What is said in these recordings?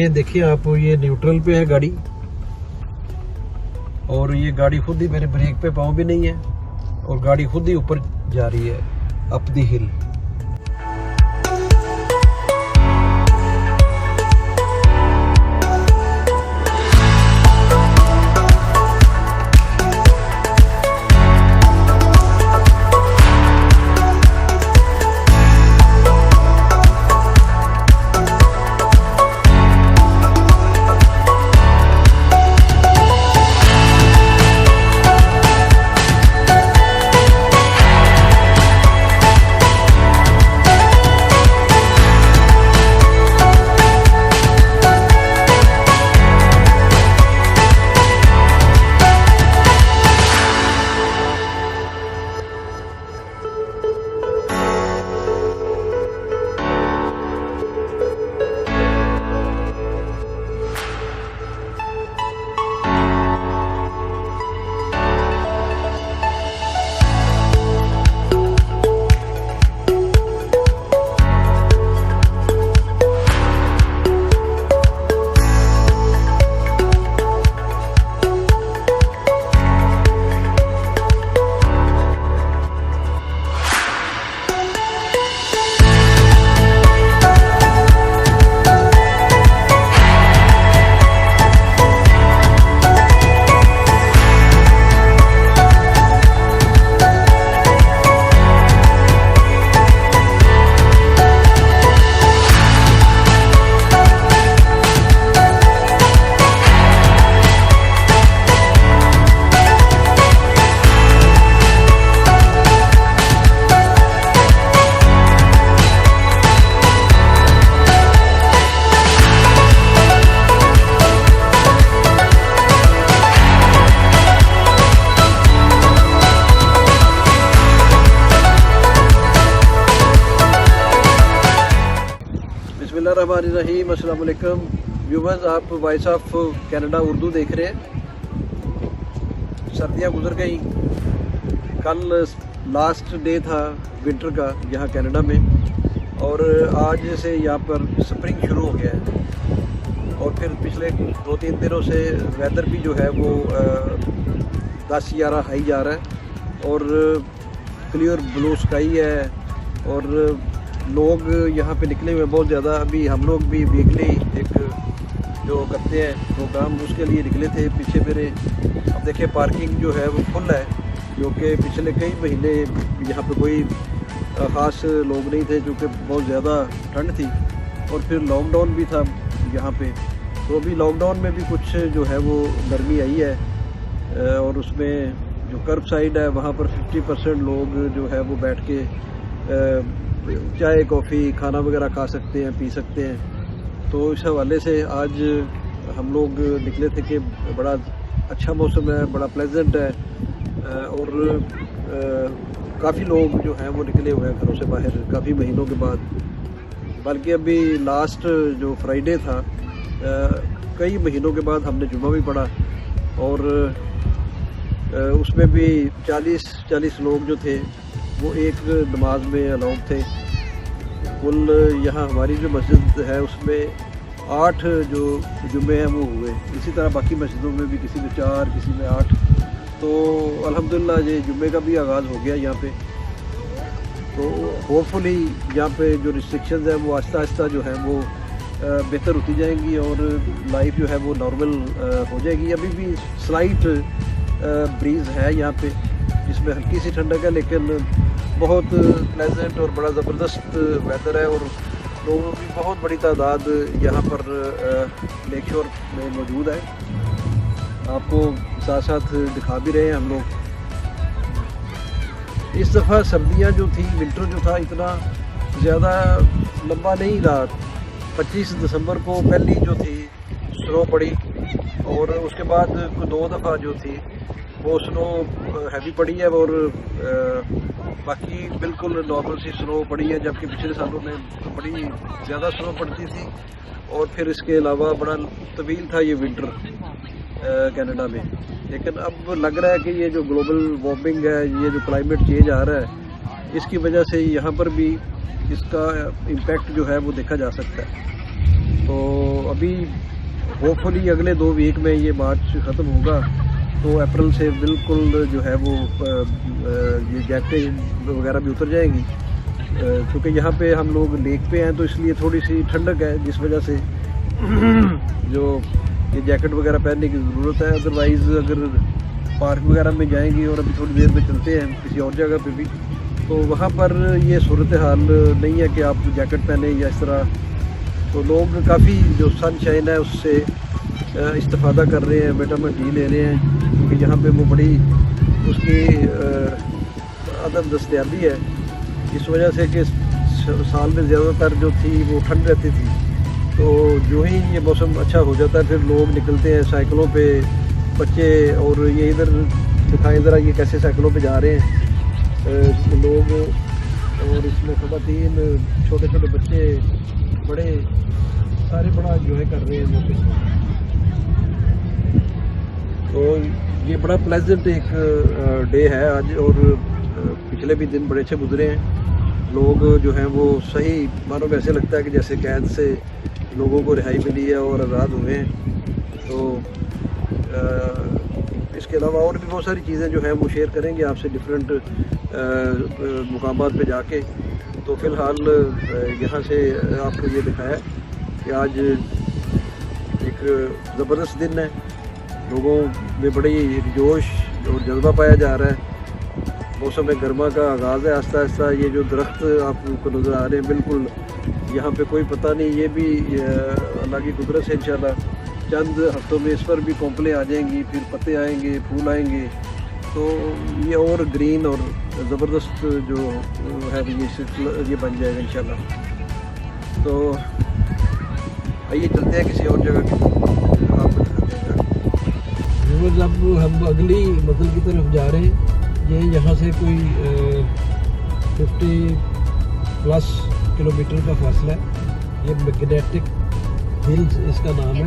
ये देखिए आप, ये न्यूट्रल पे है गाड़ी और ये गाड़ी खुद ही, मेरे ब्रेक पे पाँव भी नहीं है और गाड़ी खुद ही ऊपर जा रही है अप दी हिल। बिस्मिल्लाहिर्रहमानिर्रहीम। अस्सलाम वालेकुम व्यूवर्स, आप वॉइस ऑफ कनाडा उर्दू देख रहे हैं। सर्दियां गुजर गई, कल लास्ट डे था विंटर का यहाँ कनाडा में और आज से यहाँ पर स्प्रिंग शुरू हो गया है और फिर पिछले 2-3 दिनों से वेदर भी जो है वो 10-11 हाई जा रहा है और क्लियर ब्लू स्काई है और लोग यहाँ पे निकले हुए बहुत ज़्यादा। अभी हम लोग भी वीकली एक जो करते हैं प्रोग्राम, उसके लिए निकले थे पीछे मेरे। अब देखिए पार्किंग जो है वो फुल है, जो कि पिछले कई महीने यहाँ पे कोई ख़ास लोग नहीं थे क्योंकि बहुत ज़्यादा ठंड थी और फिर लॉकडाउन भी था यहाँ पे। तो अभी लॉकडाउन में भी कुछ जो है वो गर्मी आई है और उसमें जो कर्ब साइड है वहाँ पर 50% लोग जो है वो बैठ के चाय कॉफ़ी खाना वगैरह खा सकते हैं, पी सकते हैं। तो इस हवाले से आज हम लोग निकले थे कि बड़ा अच्छा मौसम है, बड़ा प्लेजेंट है और काफ़ी लोग जो हैं वो निकले हुए हैं घरों से बाहर काफ़ी महीनों के बाद। बल्कि अभी लास्ट जो फ्राइडे था कई महीनों के बाद हमने जुम्मा भी पढ़ा और उसमें भी 40 लोग जो थे वो एक नमाज में अलाउड थे। कुल यहाँ हमारी जो मस्जिद है उसमें 8 जो जुम्मे हैं वो हुए। इसी तरह बाकी मस्जिदों में भी किसी में 4 किसी में 8। तो अल्हम्दुलिल्लाह ये जुम्मे का भी आगाज़ हो गया यहाँ पे। तो होपफुली यहाँ पे जो रिस्ट्रिक्शंस हैं वो आहिस्ता आहिस्ता जो है वो बेहतर होती जाएंगी और लाइफ जो है वो नॉर्मल हो जाएगी। अभी भी स्लाइट ब्रीज़ है यहाँ पे जिसमें हल्की सी ठंडक है, लेकिन बहुत प्लेजेंट और बड़ा ज़बरदस्त वेदर है और लोगों की बहुत बड़ी तादाद यहाँ पर लेक शोर में मौजूद है। आपको साथ साथ दिखा भी रहे हैं हम लोग। इस दफ़ा सर्दियाँ जो थी, विंटर जो था इतना ज़्यादा लंबा नहीं रहा। 25 दिसंबर को पहली जो थी स्नो पड़ी और उसके बाद 2 दफ़ा जो थी वो स्नो हैवी पड़ी है और बाकी बिल्कुल नॉर्मल सी स्नो पड़ी है, जबकि पिछले सालों में बड़ी ज़्यादा स्नो पड़ती थी। और फिर इसके अलावा बड़ा तवील था ये विंटर कनाडा में। लेकिन अब लग रहा है कि ये जो ग्लोबल वार्मिंग है, ये जो क्लाइमेट चेंज आ रहा है, इसकी वजह से यहाँ पर भी इसका इम्पैक्ट जो है वो देखा जा सकता है। तो अभी होपफुली अगले 2 वीक में ये मार्च ख़त्म होगा, तो अप्रैल से बिल्कुल जो है वो ये जैकेटें वगैरह भी उतर जाएंगी, क्योंकि यहाँ पे हम लोग लेक पे हैं तो इसलिए थोड़ी सी ठंडक है, जिस वजह से जो ये जैकेट वगैरह पहनने की ज़रूरत है। अदरवाइज़ अगर पार्क वगैरह में जाएंगी और अभी थोड़ी देर में चलते हैं किसी और जगह पे भी, तो वहाँ पर ये सूरत हाल नहीं है कि आप जैकेट पहने या इस तरह। तो लोग काफ़ी जो सनशाइन है उससे इस्तेफादा कर रहे हैं, विटामिन डी ले रहे हैं, क्योंकि यहाँ पे वो बड़ी उसकी अदम दस्तयाबी है, इस वजह से कि साल में ज़्यादातर जो थी वो ठंड रहती थी। तो जो ही ये मौसम अच्छा हो जाता है फिर लोग निकलते हैं साइकिलों पे, बच्चे, और ये इधर दिखाएं ज़रा ये कैसे साइकिलों पे जा रहे हैं लोग, और इसमें ख़वातीन, छोटे छोटे बच्चे, बड़े सारे बड़ा इंजॉय कर रहे हैं मौके। तो ये बड़ा प्लेजेंट एक डे है आज, और पिछले भी दिन बड़े अच्छे गुजरे हैं। लोग जो हैं वो सही मानो वैसे लगता है कि जैसे कैद से लोगों को रिहाई मिली है और आज़ाद हुए हैं। तो इसके अलावा और भी बहुत सारी चीज़ें जो हैं वो शेयर करेंगे आपसे डिफरेंट मुकामात पे जाके। तो फ़िलहाल यहाँ से आपको ये दिखाया कि आज एक ज़बरदस्त दिन है, लोगों में बड़ी एक जोश और जज्बा पाया जा रहा है। मौसम गर्मा का आगाज़ है आहिस्ता आहिस्ता। ये जो दरख्त आपको नज़र आ रहे हैं बिल्कुल यहाँ पे कोई पता नहीं, ये भी अल्लाह की कुदरत से इंशाल्लाह चंद हफ्तों में इस पर भी कोंपलें आ जाएंगी, फिर पत्ते आएंगे, फूल आएंगे, तो ये और ग्रीन और ज़बरदस्त जो है ये बन जाएगा इंशाल्लाह। तो आइए चलते हैं किसी और जगह की आपको दिखाते हैं। अब हम अगली मंजिल की तरफ जा रहे हैं। ये यहाँ से कोई 50+ किलोमीटर का फासला है। ये मैग्नेटिक हिल्स इसका नाम है,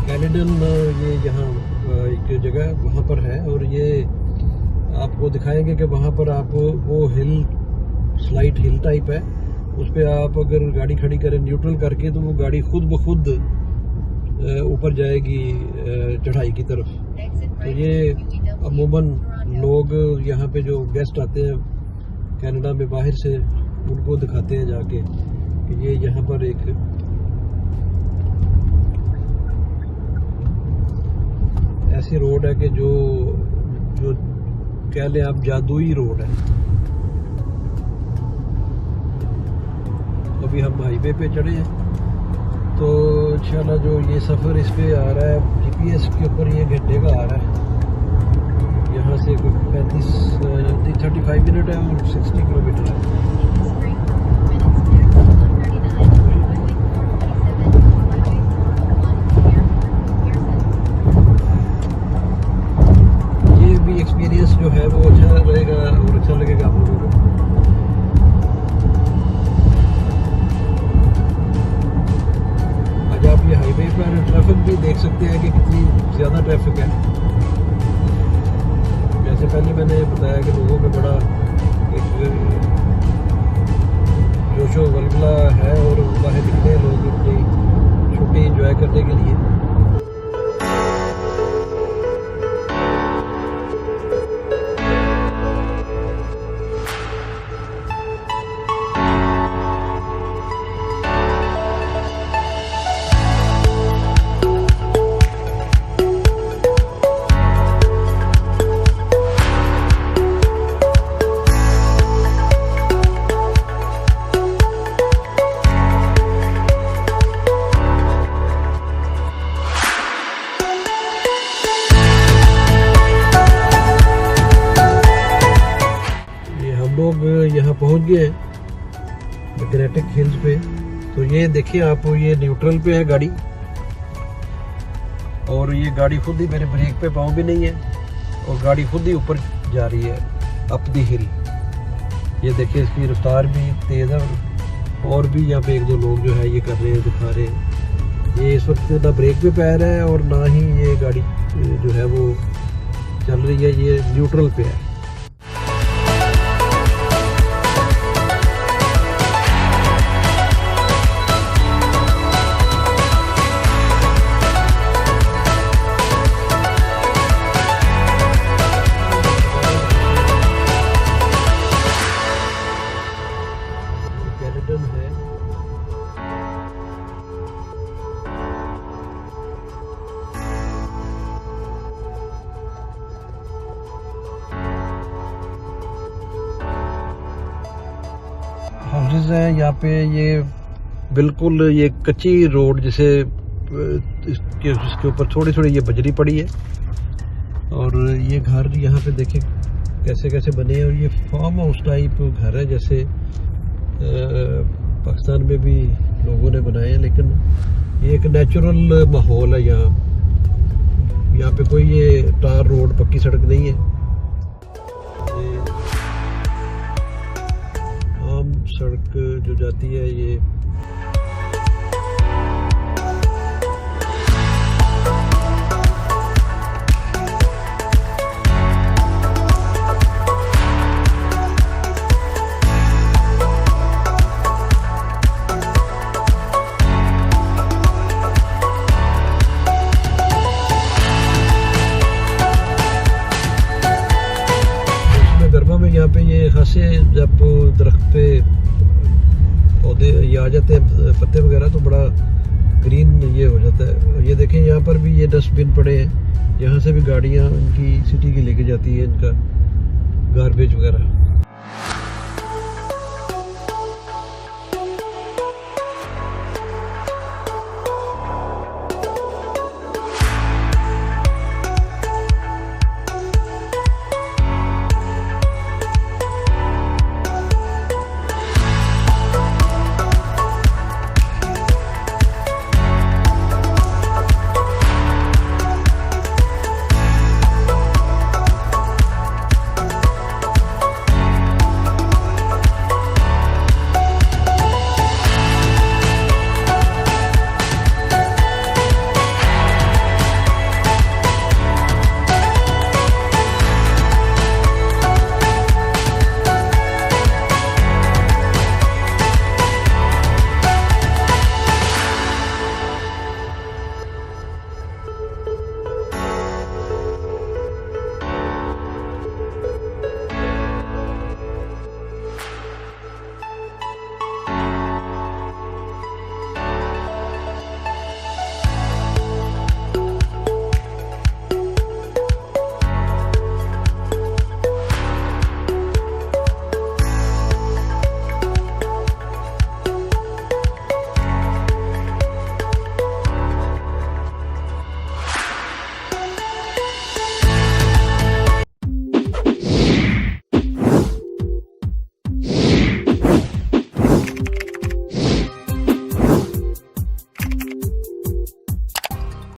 कैनेडन ये यहाँ एक जगह वहाँ पर है। और ये आपको दिखाएंगे कि वहाँ पर आप वो हिल स्लाइड हिल टाइप है, उस पर आप अगर गाड़ी खड़ी करें न्यूट्रल करके तो वो गाड़ी खुद ब खुद ऊपर जाएगी चढ़ाई की तरफ। तो ये अमूमन लोग यहाँ पे जो गेस्ट आते हैं कनाडा में बाहर से, उनको दिखाते हैं जाके कि ये यहाँ पर एक ऐसी रोड है कि जो कह लें आप जादुई रोड है। अभी हम हाईवे पे चढ़े हैं, तो इंशाल्लाह जो ये सफ़र इस पे आ रहा है जीपीएस के ऊपर, ये घंटे का आ रहा है। यहाँ से कोई 35 मिनट है और 60 किलोमीटर है। ये भी एक्सपीरियंस जो है वो अच्छा रहेगा और अच्छा लगेगा आप लोगों को। आप ये हाईवे पर ट्रैफिक भी देख सकते हैं कि कितनी ज़्यादा ट्रैफिक है। जैसे पहले मैंने बताया कि लोगों में बड़ा एक जोशो वल्गला है और बाहर निकले लोग अपनी छुट्टी एंजॉय करने के लिए। यहाँ पहुँच गए मैग्नेटिक हिल्स पे। तो ये देखिए आप, ये न्यूट्रल पे है गाड़ी, और ये गाड़ी खुद ही, मेरे ब्रेक पे पाँव भी नहीं है, और गाड़ी खुद ही ऊपर जा रही है अप दी हिल। ये देखिए इसकी रफ्तार भी तेज़ है, और भी यहाँ पे एक दो लोग जो है ये कर रहे हैं, दिखा रहे हैं। ये इस वक्त ना ब्रेक पे पैर है और ना ही ये गाड़ी जो है वो चल रही है, ये न्यूट्रल पे है। हाउसेज हैं यहाँ पे। ये बिल्कुल ये कच्ची रोड जिसे इसके ऊपर थोड़ी थोड़ी ये बजरी पड़ी है। और ये घर यहाँ पे देखें कैसे कैसे बने हैं। और ये फार्म हाउस टाइप घर है जैसे पाकिस्तान में भी लोगों ने बनाए हैं, लेकिन ये एक नेचुरल माहौल है यहाँ पे कोई ये टार रोड पक्की सड़क नहीं है। ये आम सड़क जो जाती है ये में यहाँ पे ये खासे जब दरख्त पे पौधे ये आ जाते हैं पत्ते वगैरह तो बड़ा ग्रीन ये हो जाता है। ये देखें यहाँ पर भी ये डस्टबिन पड़े हैं, यहाँ से भी गाड़ियाँ इनकी सिटी की लेके जाती है इनका गार्बेज वगैरह।